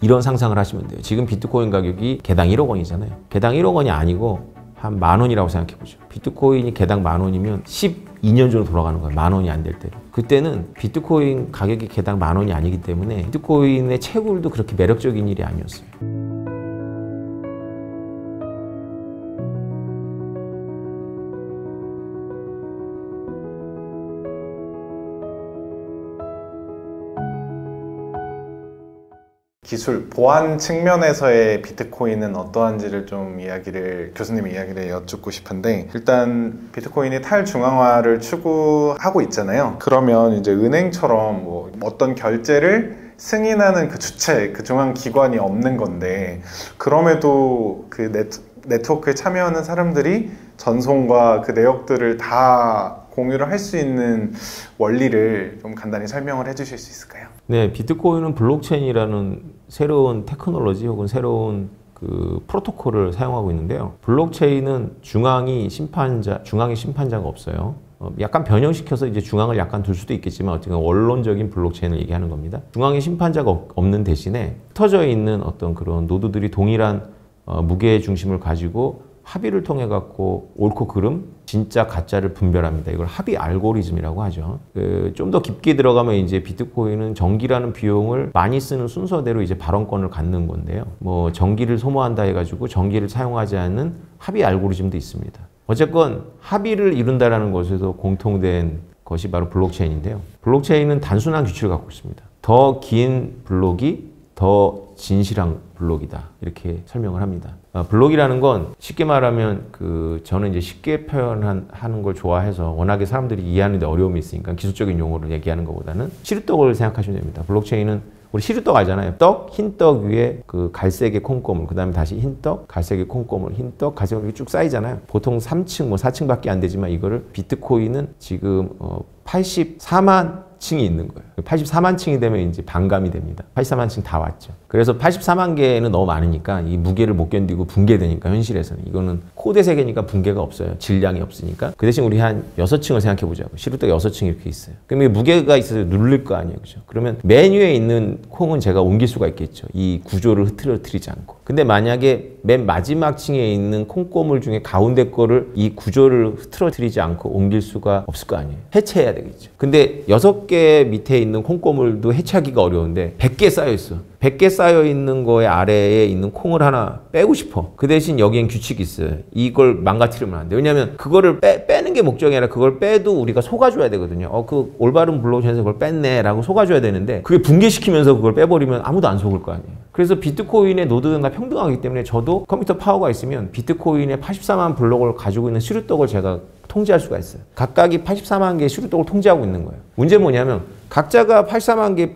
이런 상상을 하시면 돼요. 지금 비트코인 가격이 개당 1억 원이잖아요. 개당 1억 원이 아니고 한 10,000원이라고 생각해보죠. 비트코인이 개당 10,000원이면 12년 전으로 돌아가는 거예요. 10,000원이 안 될 때로. 그때는 비트코인 가격이 개당 10,000원이 아니기 때문에 비트코인의 채굴도 그렇게 매력적인 일이 아니었어요. 기술 보안 측면에서의 비트코인은 어떠한지를 좀 교수님의 이야기를 여쭙고 싶은데, 일단 비트코인이 탈중앙화를 추구하고 있잖아요. 그러면 이제 은행처럼 뭐 어떤 결제를 승인하는 그 주체, 그 중앙 기관이 없는 건데, 그럼에도 그 네트워크에 참여하는 사람들이 전송과 그 내역들을 다 공유를 할 수 있는 원리를 좀 간단히 설명을 해주실 수 있을까요? 네, 비트코인은 블록체인이라는 새로운 테크놀로지 혹은 새로운 그 프로토콜을 사용하고 있는데요. 블록체인은 중앙의 심판자가 없어요. 약간 변형시켜서 이제 중앙을 약간 둘 수도 있겠지만 어쨌든 원론적인 블록체인을 얘기하는 겁니다. 중앙의 심판자가 없는 대신에 흩어져 있는 어떤 그런 노드들이 동일한 무게 중심을 가지고 합의를 통해 갖고 옳고 그름, 진짜 가짜를 분별합니다. 이걸 합의 알고리즘이라고 하죠. 좀 더 깊게 들어가면 이제 비트코인은 전기라는 비용을 많이 쓰는 순서대로 이제 발언권을 갖는 건데요. 뭐 전기를 소모한다 해가지고 전기를 사용하지 않는 합의 알고리즘도 있습니다. 어쨌건 합의를 이룬다라는 것에서 공통된 것이 바로 블록체인인데요. 블록체인은 단순한 규칙을 갖고 있습니다. 더 긴 블록이 더 진실한 블록이다, 이렇게 설명을 합니다. 블록이라는 건 쉽게 말하면 저는 이제 쉽게 표현하는 걸 좋아해서 워낙에 사람들이 이해하는 데 어려움이 있으니까 기술적인 용어를 얘기하는 것보다는 시루떡을 생각하시면 됩니다. 블록체인은 우리 시루떡 알잖아요. 떡, 흰떡 위에 그 갈색의 콩고물, 그 다음에 다시 흰떡, 갈색의 콩고물, 흰떡, 갈색이 이렇게 쭉 쌓이잖아요. 보통 3층, 4층밖에 안 되지만 이거를 비트코인은 지금 84만 층이 있는 거예요. 84만 층이 되면 이제 반감이 됩니다. 84만 층 다 왔죠. 그래서 84만 개는 너무 많으니까 이 무게를 못 견디고 붕괴되니까 현실에서는 이거는 코드 세계니까 붕괴가 없어요. 질량이 없으니까. 그 대신 우리 한 6층을 생각해 보자고. 시루떡 6층 이렇게 있어요. 그럼 이게 무게가 있어서 누를 거 아니에요. 그죠? 그러면 맨 위에 있는 콩은 제가 옮길 수가 있겠죠. 이 구조를 흐트러뜨리지 않고. 근데 만약에 맨 마지막 층에 있는 콩고물 중에 가운데 거를 이 구조를 흐트러뜨리지 않고 옮길 수가 없을 거 아니에요. 해체해야 되겠죠. 근데 6개 밑에 있는 콩고물도 해체하기가 어려운데 100개 쌓여 있어. 100개 쌓여 있는 거에 아래에 있는 콩을 하나 빼고 싶어. 그 대신 여기엔 규칙이 있어요. 이걸 망가뜨리면 안 돼. 왜냐면 그거를 빼는 게 목적이 아니라 그걸 빼도 우리가 속아줘야 되거든요. 그 올바른 블록체인에서 그걸 뺐네 라고 속아줘야 되는데 그게 붕괴시키면서 그걸 빼버리면 아무도 안 속을 거 아니에요. 그래서 비트코인의 노드는 다 평등하기 때문에 저도 컴퓨터 파워가 있으면 비트코인의 84만 블록을 가지고 있는 시루떡을 제가 통제할 수가 있어요. 각각이 84만 개의 시루떡을 통제하고 있는 거예요. 문제는 뭐냐면 각자가 84만 개의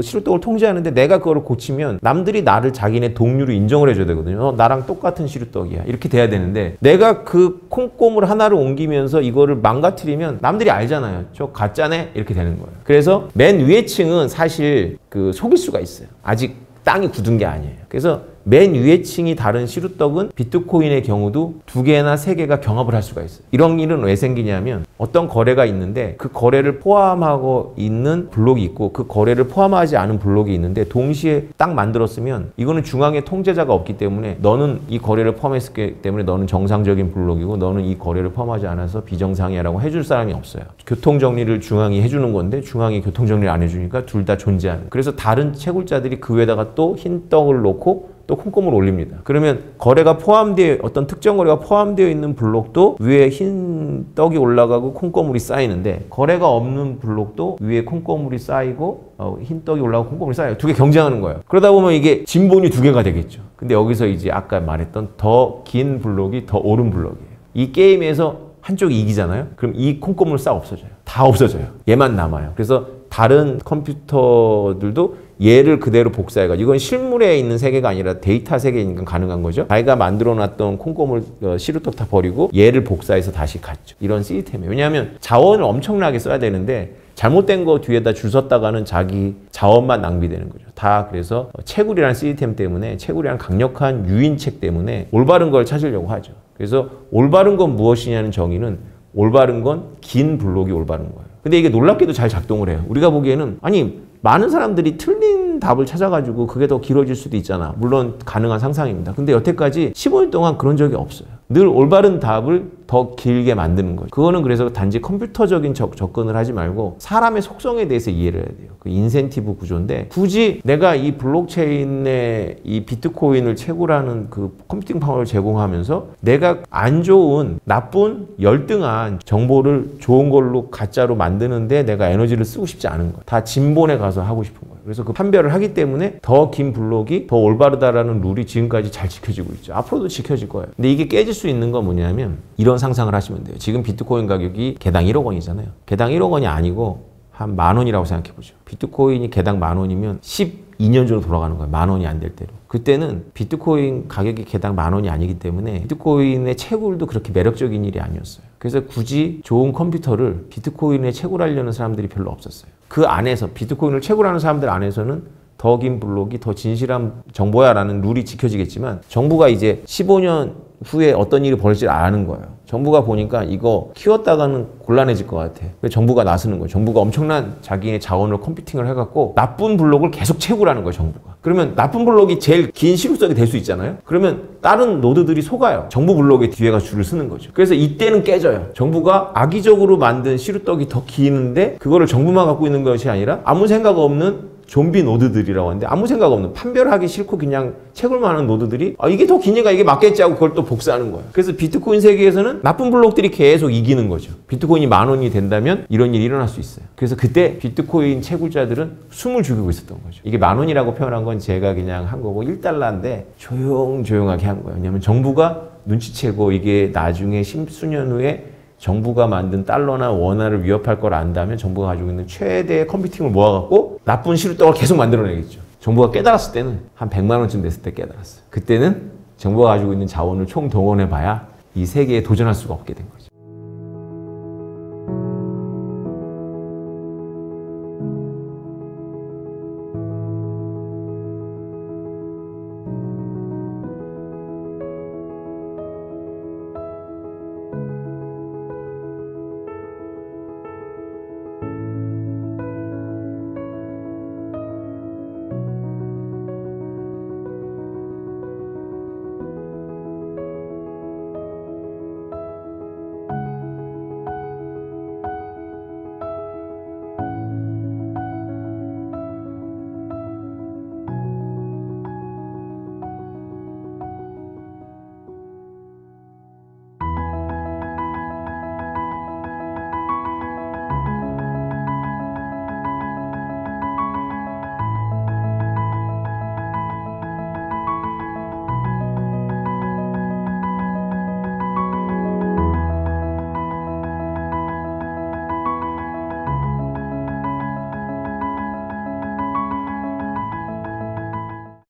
시루떡을 통제하는데 내가 그거를 고치면 남들이 나를 자기네 동료로 인정을 해줘야 되거든요. 나랑 똑같은 시루떡이야. 이렇게 돼야 되는데 내가 그 콩고물 하나를 옮기면서 이거를 망가뜨리면 남들이 알잖아요. 저 가짜네? 이렇게 되는 거예요. 그래서 맨 위에 층은 사실 속일 수가 있어요. 아직 땅이 굳은 게 아니에요. 그래서 맨 위에 층이 다른 시루떡은 비트코인의 경우도 2개나 3개가 경합을 할 수가 있어요. 이런 일은 왜 생기냐면 어떤 거래가 있는데 그 거래를 포함하고 있는 블록이 있고 그 거래를 포함하지 않은 블록이 있는데 동시에 딱 만들었으면 이거는 중앙에 통제자가 없기 때문에 너는 이 거래를 포함했기 때문에 너는 정상적인 블록이고 너는 이 거래를 포함하지 않아서 비정상이야 라고 해줄 사람이 없어요. 교통정리를 중앙이 해주는 건데 중앙이 교통정리를 안 해주니까 둘 다 존재하는. 그래서 다른 채굴자들이 그 위에다가 또 흰 떡을 놓고 또 콩고물을 올립니다. 그러면 어떤 특정 거래가 포함되어 있는 블록도 위에 흰 떡이 올라가고 콩고물이 쌓이는데 거래가 없는 블록도 위에 콩고물이 쌓이고 흰 떡이 올라가고 콩고물이 쌓여요. 2개 경쟁하는 거예요. 그러다 보면 이게 진본이 2개가 되겠죠. 근데 여기서 이제 아까 말했던 더 긴 블록이 더 옳은 블록이에요. 이 게임에서 한쪽이 이기잖아요. 그럼 이 콩고물 싹 없어져요. 다 없어져요. 얘만 남아요. 그래서 다른 컴퓨터들도 얘를 그대로 복사해가지고 이건 실물에 있는 세계가 아니라 데이터 세계니까 가능한 거죠. 자기가 만들어놨던 콩고물 시루떡 다 버리고 얘를 복사해서 다시 갔죠. 이런 시스템이에요. 왜냐하면 자원을 엄청나게 써야 되는데 잘못된 거 뒤에다 줄 섰다가는 자기 자원만 낭비되는 거죠. 다 그래서 채굴이라는 시스템 때문에 채굴이라는 강력한 유인책 때문에 올바른 걸 찾으려고 하죠. 그래서 올바른 건 무엇이냐는 정의는 올바른 건 긴 블록이 올바른 거예요. 근데 이게 놀랍게도 잘 작동을 해요. 우리가 보기에는 아니 많은 사람들이 틀린 답을 찾아가지고 그게 더 길어질 수도 있잖아. 물론 가능한 상상입니다. 근데 여태까지 15년 동안 그런 적이 없어요. 늘 올바른 답을 더 길게 만드는 거죠. 그거는 그래서 단지 컴퓨터적인 접근을 하지 말고 사람의 속성에 대해서 이해를 해야 돼요. 그 인센티브 구조인데 굳이 내가 이 블록체인의 이 비트코인을 채굴하는 그 컴퓨팅 파워를 제공하면서 내가 안 좋은 나쁜 열등한 정보를 좋은 걸로 가짜로 만드는데 내가 에너지를 쓰고 싶지 않은 거예요. 다 진본에 가서 하고 싶은 거예요. 그래서 그 판별을 하기 때문에 더 긴 블록이 더 올바르다라는 룰이 지금까지 잘 지켜지고 있죠. 앞으로도 지켜질 거예요. 근데 이게 깨질 수 있는 건 뭐냐면 이런 상상을 하시면 돼요. 지금 비트코인 가격이 개당 1억 원이잖아요. 개당 1억 원이 아니고 한 10,000원이라고 생각해 보죠. 비트코인이 개당 10,000원이면 12년 전으로 돌아가는 거예요. 10,000원이 안 될 때로. 그때는 비트코인 가격이 개당 10,000원이 아니기 때문에 비트코인의 채굴도 그렇게 매력적인 일이 아니었어요. 그래서 굳이 좋은 컴퓨터를 비트코인에 채굴하려는 사람들이 별로 없었어요. 그 안에서 비트코인을 채굴하는 사람들 안에서는 더 긴 블록이 더 진실한 정보야라는 룰이 지켜지겠지만 정부가 이제 15년 후에 어떤 일이 벌어질지 아는 거예요. 정부가 보니까 이거 키웠다가는 곤란해질 것 같아. 그래서 정부가 나서는 거예요. 정부가 엄청난 자기의 자원을 컴퓨팅을 해갖고 나쁜 블록을 계속 채굴하는 거예요. 정부가. 그러면 나쁜 블록이 제일 긴 시루석이 될 수 있잖아요. 그러면 다른 노드들이 속아요. 정부 블록의 뒤에가 줄을 서는 거죠. 그래서 이때는 깨져요. 정부가 악의적으로 만든 시루떡이 더 기는데 그거를 정부만 갖고 있는 것이 아니라 아무 생각 없는 좀비 노드들이라고 하는데 아무 생각 없는 판별하기 싫고 그냥 채굴만 하는 노드들이 이게 더 기니까 이게 맞겠지 하고 그걸 또 복사하는 거예요. 그래서 비트코인 세계에서는 나쁜 블록들이 계속 이기는 거죠. 비트코인이 10,000원이 된다면 이런 일이 일어날 수 있어요. 그래서 그때 비트코인 채굴자들은 숨을 죽이고 있었던 거죠. 이게 10,000원이라고 표현한 건 제가 그냥 한 거고 1달러인데 조용조용하게 한 거예요. 왜냐하면 정부가 눈치채고 이게 나중에 십수년 후에 정부가 만든 달러나 원화를 위협할 걸 안다면 정부가 가지고 있는 최대의 컴퓨팅을 모아갖고 나쁜 시루떡을 계속 만들어내겠죠. 정부가 깨달았을 때는 한 100만 원쯤 됐을 때 깨달았어요. 그때는 정부가 가지고 있는 자원을 총동원해봐야 이 세계에 도전할 수가 없게 된 거죠.